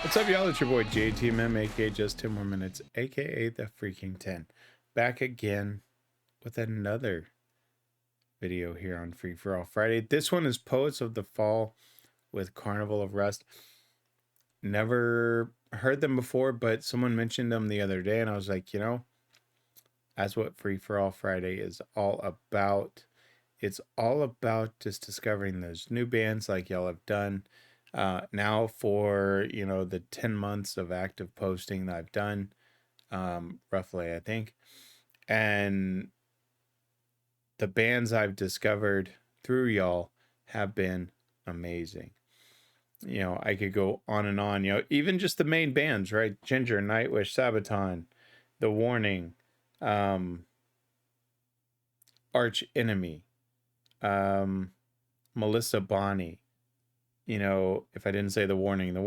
What's up, y'all? It's your boy JTMM, aka JustTenMoreMinutes, aka the Freakin 10, back again with another video here on Free for All Friday. This one is Poets of the Fall with Carnival of Rust. Never heard them before, but someone mentioned them the other day, and I was like, you know, that's what Free for All Friday is all about. It's all about just discovering those new bands like y'all have done. Now for, you know, the 10 months of active posting that I've done, roughly, I think. And the bands I've discovered through y'all have been amazing. You know, I could go on and on, you know, even just the main bands, right? Ginger, Nightwish, Sabaton, The Warning, Arch Enemy, Melissa Bonney. You know, if I didn't say The Warning,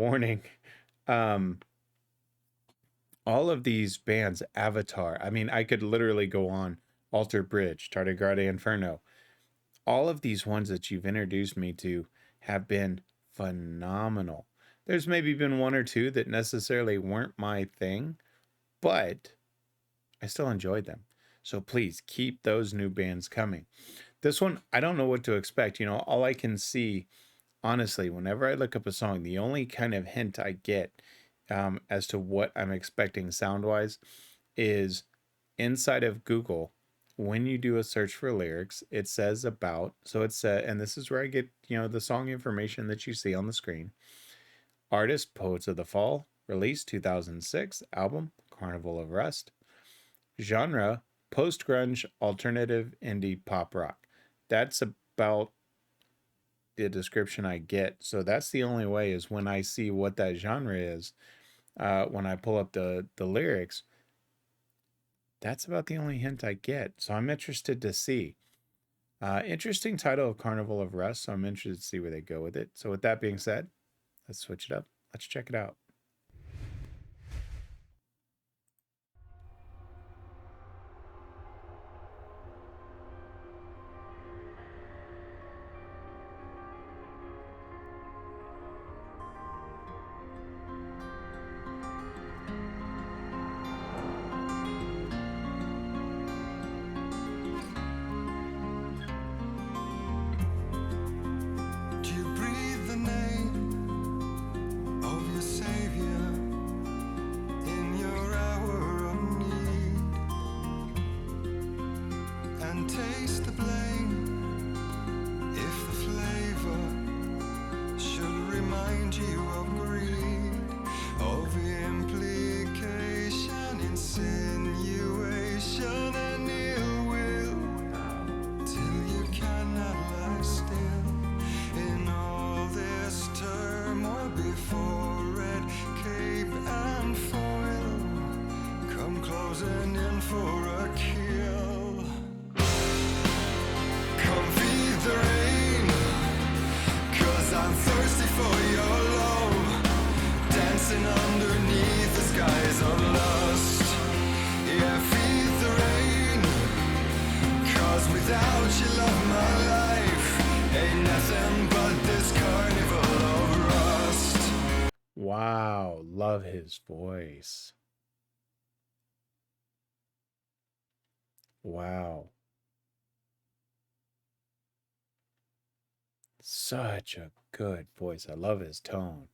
all of these bands, Avatar, I mean, I could literally go on, Alter Bridge, Tardigrade Inferno. All of these ones that you've introduced me to have been phenomenal. There's maybe been one or two that necessarily weren't my thing, but I still enjoyed them. So please keep those new bands coming. This one, I don't know what to expect. You know, all I can see, honestly, whenever I look up a song, the only kind of hint I get as to what I'm expecting sound-wise is inside of Google. When you do a search for lyrics, it says about, so it's and this is where I get, you know, the song information that you see on the screen. Artist, Poets of the Fall, released 2006, album, Carnival of Rust. Genre, post-grunge, alternative, indie, pop rock. That's about the description I get. So that's the only way, is when I see what that genre is, when I pull up the lyrics, that's about the only hint I get. So I'm interested to see. Interesting title of Carnival of Rust, so I'm interested to see where they go with it. So with that being said, let's switch it up. Let's check it out. Underneath the skies of lust, yeah, feed the rain, 'cause without you, love, my life ain't nothing but this carnival of rust. Wow, love his voice. Wow. Such a good voice. I love his tone.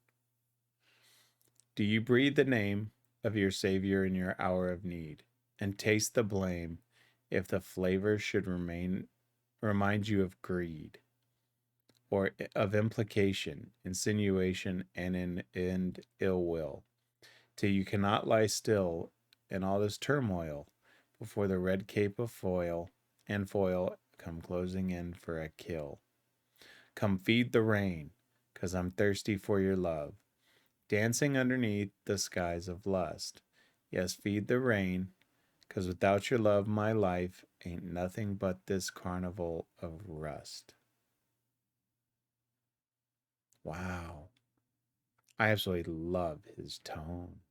Do you breathe the name of your Savior in your hour of need, and taste the blame if the flavor should remind you of greed, or of implication, insinuation, and ill will, till you cannot lie still in all this turmoil before the red cape of foil come closing in for a kill? Come feed the rain, 'cause I'm thirsty for your love, dancing underneath the skies of lust. Yes, feed the rain, 'cause without your love, my life ain't nothing but this carnival of rust. Wow. I absolutely love his tone.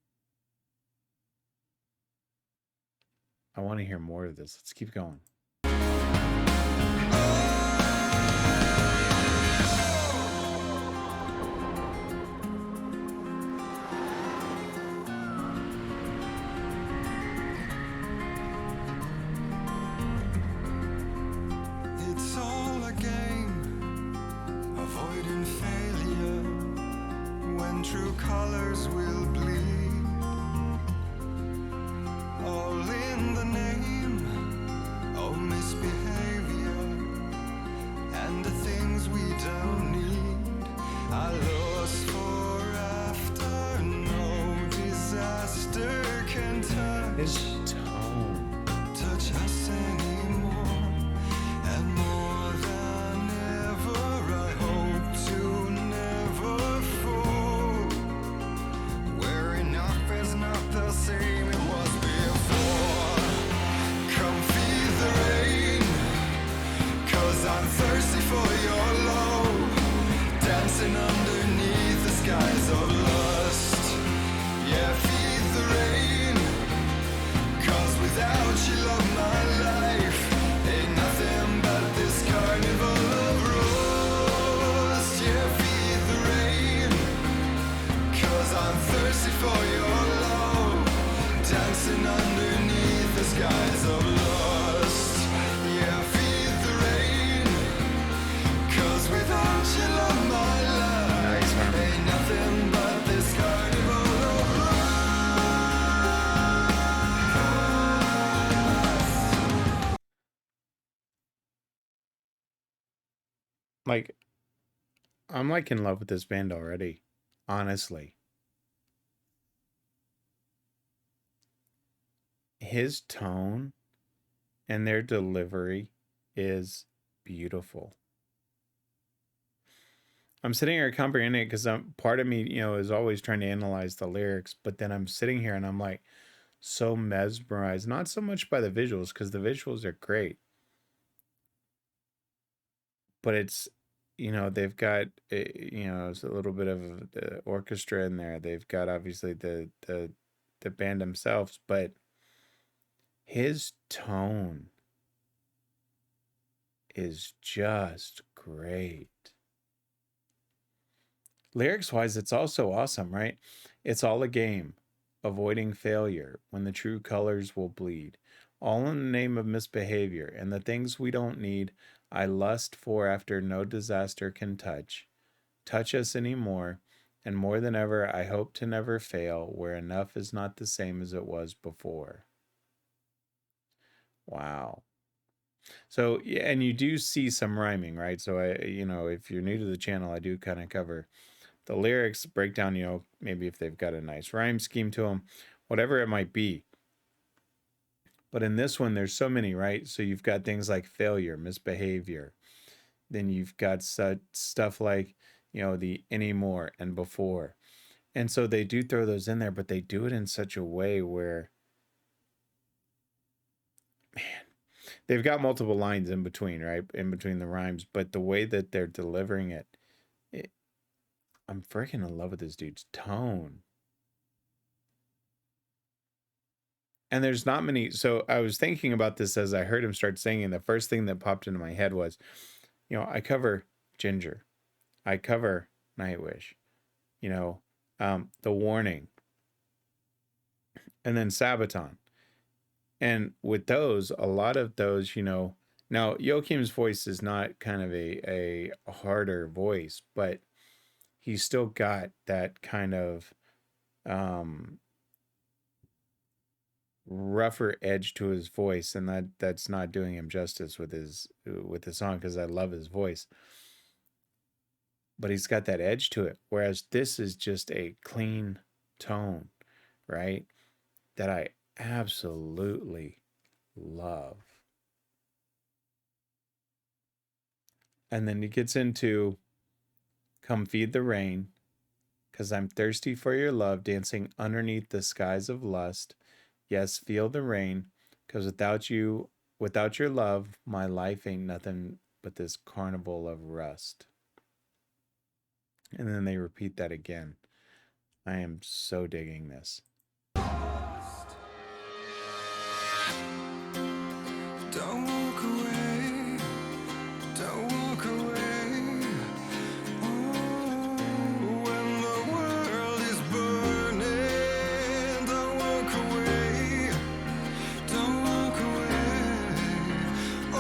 I want to hear more of this. Let's keep going. colors will bleed, all in the name of misbehavior and the things we don't need. I lost for after, no disaster can His tone. touch us anymore. And more than ever, I hope to never fall, where enough is not the same it was before. Come feel the rain, 'cause I'm thirsty for your love, dancing underneath the skies of lust. Yeah, feel the rain, 'cause without you, love, my life ain't nothing but this carnival of rust. Yeah, feel the rain, 'cause I'm thirsty for your love, dancing underneath the skies of lust. Yeah, feel the rain, 'cause without you, love, my life Nice harmony. ain't nothing but this carnival of rust. Like, I'm like in love with this band already, honestly. His tone and their delivery is beautiful. I'm sitting here comprehending it because part of me, is always trying to analyze the lyrics, but then I'm sitting here and I'm like so mesmerized, not so much by the visuals, because the visuals are great, but it's, they've got, it's a little bit of the orchestra in there. They've got obviously the band themselves, but his tone is just great. Lyrics wise, it's also awesome, right? It's all a game, avoiding failure when the true colors will bleed, all in the name of misbehavior and the things we don't need. I lust for after no disaster can touch us anymore, and more than ever, I hope to never fail, where enough is not the same as it was before. Wow. So, yeah, and you do see some rhyming, right? So, if you're new to the channel, I do kind of cover the lyrics, break down, maybe if they've got a nice rhyme scheme to them, whatever it might be. But in this one, there's so many, right? So you've got things like failure, misbehavior. Then you've got such stuff like, the anymore and before. And so they do throw those in there, but they do it in such a way where, man, they've got multiple lines in between, right? In between the rhymes, but the way that they're delivering it, I'm freaking in love with this dude's tone. And there's not many. So I was thinking about this as I heard him start singing. The first thing that popped into my head was, I cover Ginger, I cover Nightwish, The Warning, and then Sabaton. And with those, a lot of those, now Joachim's voice is not kind of a harder voice, but he's still got that kind of rougher edge to his voice, and that's not doing him justice with the song, because I love his voice, but he's got that edge to it, whereas this is just a clean tone, right, that I absolutely love. And then he gets into come feed the rain, 'cause I'm thirsty for your love, dancing underneath the skies of lust. Yes, feel the rain, 'cause without your love, my life ain't nothing but this carnival of rust. And then they repeat that again. I am so digging this. Don't walk away, don't walk away. Oh, when the world is burning, don't walk away, don't walk away. Oh,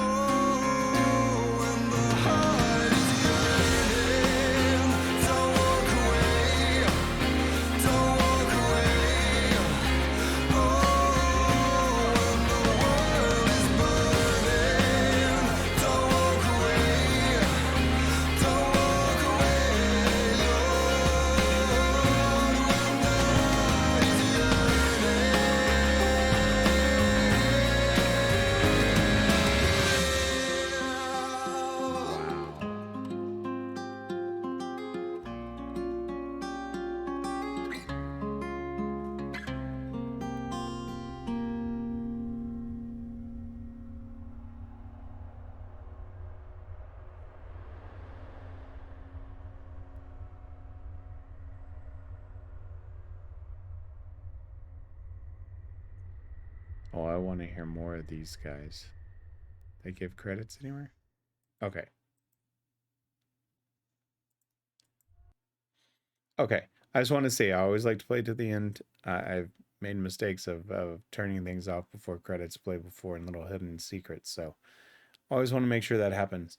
when the heart is yearning, don't walk away. Oh, I want to hear more of these guys. They give credits anywhere? Okay. Okay. I just want to say I always like to play to the end. I've made mistakes of turning things off before credits play before and little hidden secrets. So I always want to make sure that happens.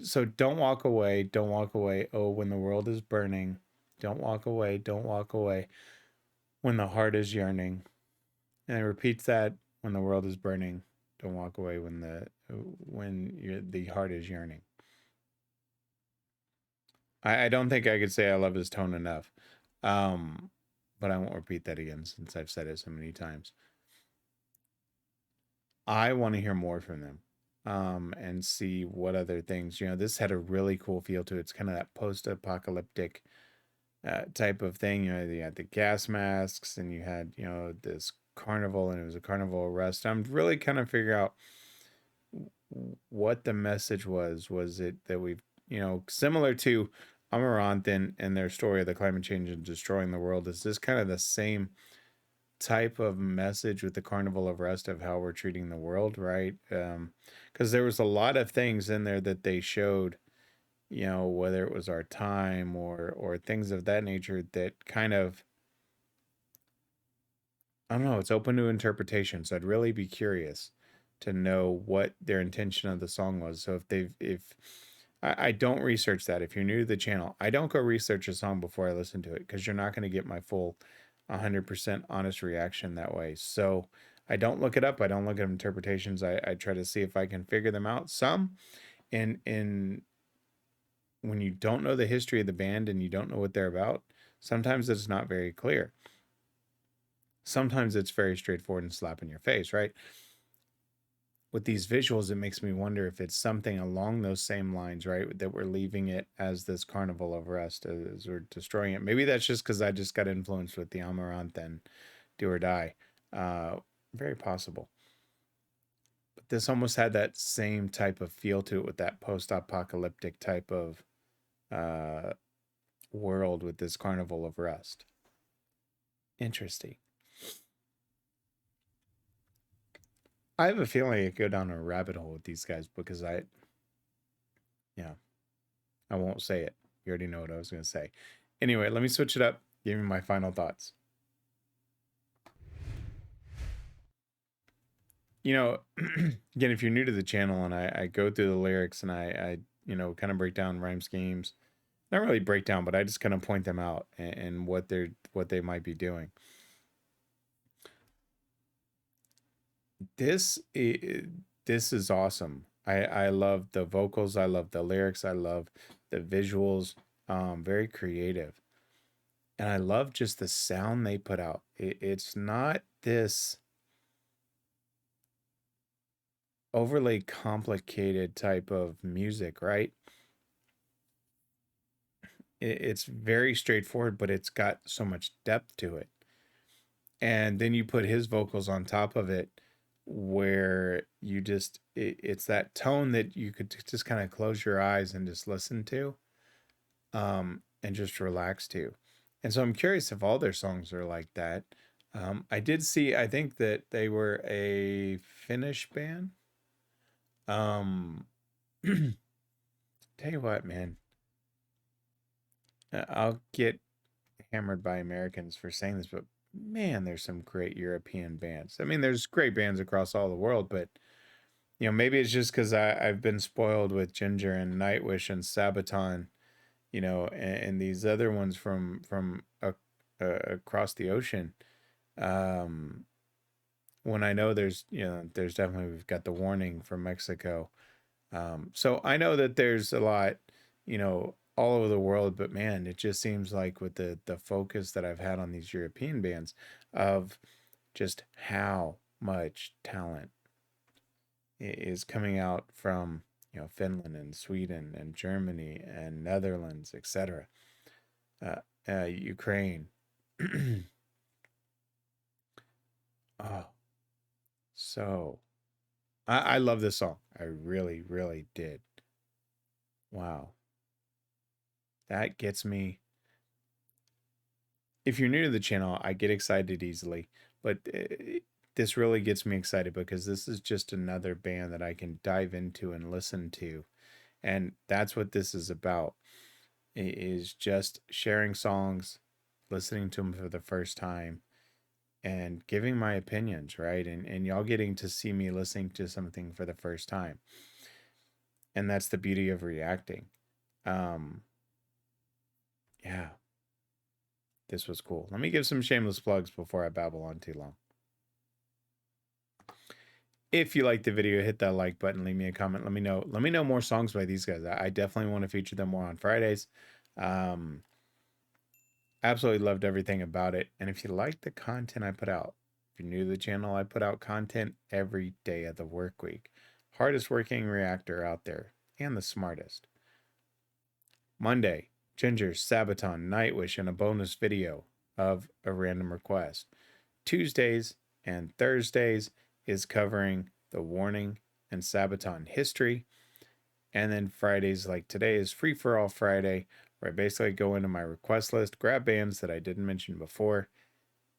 So don't walk away. Don't walk away. Oh, when the world is burning. Don't walk away. Don't walk away. When the heart is yearning. And it repeats that when the world is burning. Don't walk away the heart is yearning. I don't think I could say I love his tone enough. Um, but I won't repeat that again since I've said it so many times. I want to hear more from them and see what other things. This had a really cool feel to it. It's kind of that post apocalyptic type of thing. You had the gas masks and you had, this carnival and it was a carnival arrest. I'm really kind of figuring out what the message was. Was it that we've, similar to Amaranth and their story of the climate change and destroying the world? Is this kind of the same type of message with the Carnival of Rest of how we're treating the world, right? Because there was a lot of things in there that they showed, whether it was our time or things of that nature that kind of, I don't know, it's open to interpretation. So I'd really be curious to know what their intention of the song was. So if I don't research that. If you're new to the channel, I don't go research a song before I listen to it because you're not going to get my full 100% honest reaction that way. So I don't look it up. I don't look at interpretations. I try to see if I can figure them out. Some in when you don't know the history of the band and you don't know what they're about, sometimes it's not very clear. Sometimes it's very straightforward and slap in your face, right? With these visuals, it makes me wonder if it's something along those same lines, right? That we're leaving it as this carnival of rest as we're destroying it. Maybe that's just because I just got influenced with the Amaranth and Do or Die. Uh, Very possible. But this almost had that same type of feel to it with that post-apocalyptic type of uh, world with this carnival of rest. Interesting. I have a feeling I could go down a rabbit hole with these guys because yeah, I won't say it. You already know what I was going to say. Anyway, let me switch it up. Give me my final thoughts. Again, if you're new to the channel and I go through the lyrics and I kind of break down rhyme schemes, not really break down, but I just kind of point them out and what they might be doing. This is awesome. I love the vocals. I love the lyrics. I love the visuals. Very creative. And I love just the sound they put out. It's not this overly complicated type of music, right? It's very straightforward, but it's got so much depth to it. And then you put his vocals on top of it, where it's that tone that you could just kind of close your eyes and just listen to, and just relax to. And so I'm curious if all their songs are like that. I did see, I think that they were a Finnish band. Tell you what, man, I'll get hammered by Americans for saying this, but man, there's some great European bands. I mean, there's great bands across all the world, but maybe it's just because I've been spoiled with Ginger and Nightwish and Sabaton, and these other ones from across the ocean. Um, when I know there's definitely we've got the Warning from Mexico. So I know that there's a lot, all over the world, but man, it just seems like with the focus that I've had on these European bands of just how much talent is coming out from, Finland and Sweden and Germany and Netherlands, etc. Ukraine. Oh, so I love this song. I really, really did. Wow. That gets me. If you're new to the channel, I get excited easily, but this really gets me excited because this is just another band that I can dive into and listen to. And that's what this is about. It is just sharing songs, listening to them for the first time, and giving my opinions, right? And y'all getting to see me listening to something for the first time. And that's the beauty of reacting. Um yeah, this was cool. Let me give some shameless plugs before I babble on too long. If you liked the video, hit that like button, leave me a comment. Let me know. Let me know more songs by these guys. I definitely want to feature them more on Fridays. Um, absolutely loved everything about it. And if you like the content I put out, if you're new to the channel, I put out content every day of the work week. Hardest working reactor out there and the smartest. Monday, Ginger, Sabaton, Nightwish, and a bonus video of a random request. Tuesdays and Thursdays is covering the Warning and Sabaton history. And then Fridays, like today, is Free for All Friday, where I basically go into my request list, grab bands that I didn't mention before,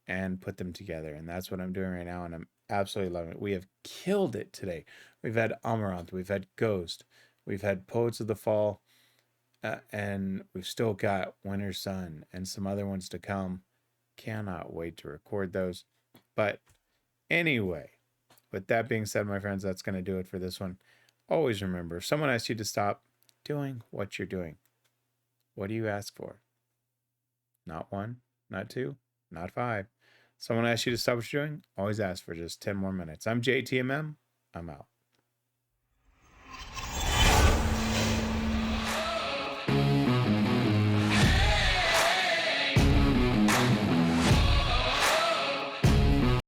and put them together. And that's what I'm doing right now. And I'm absolutely loving it. We have killed it today. We've had Amaranth, we've had Ghost, we've had Poets of the Fall, and we've still got Winter Sun and some other ones to come. Cannot wait to record those. But anyway, with that being said, my friends, that's going to do it for this one. Always remember, if someone asks you to stop doing what you're doing, what do you ask for? Not one, not two, not five. Someone asks you to stop what you're doing, always ask for just 10 more minutes. I'm JTMM. I'm out.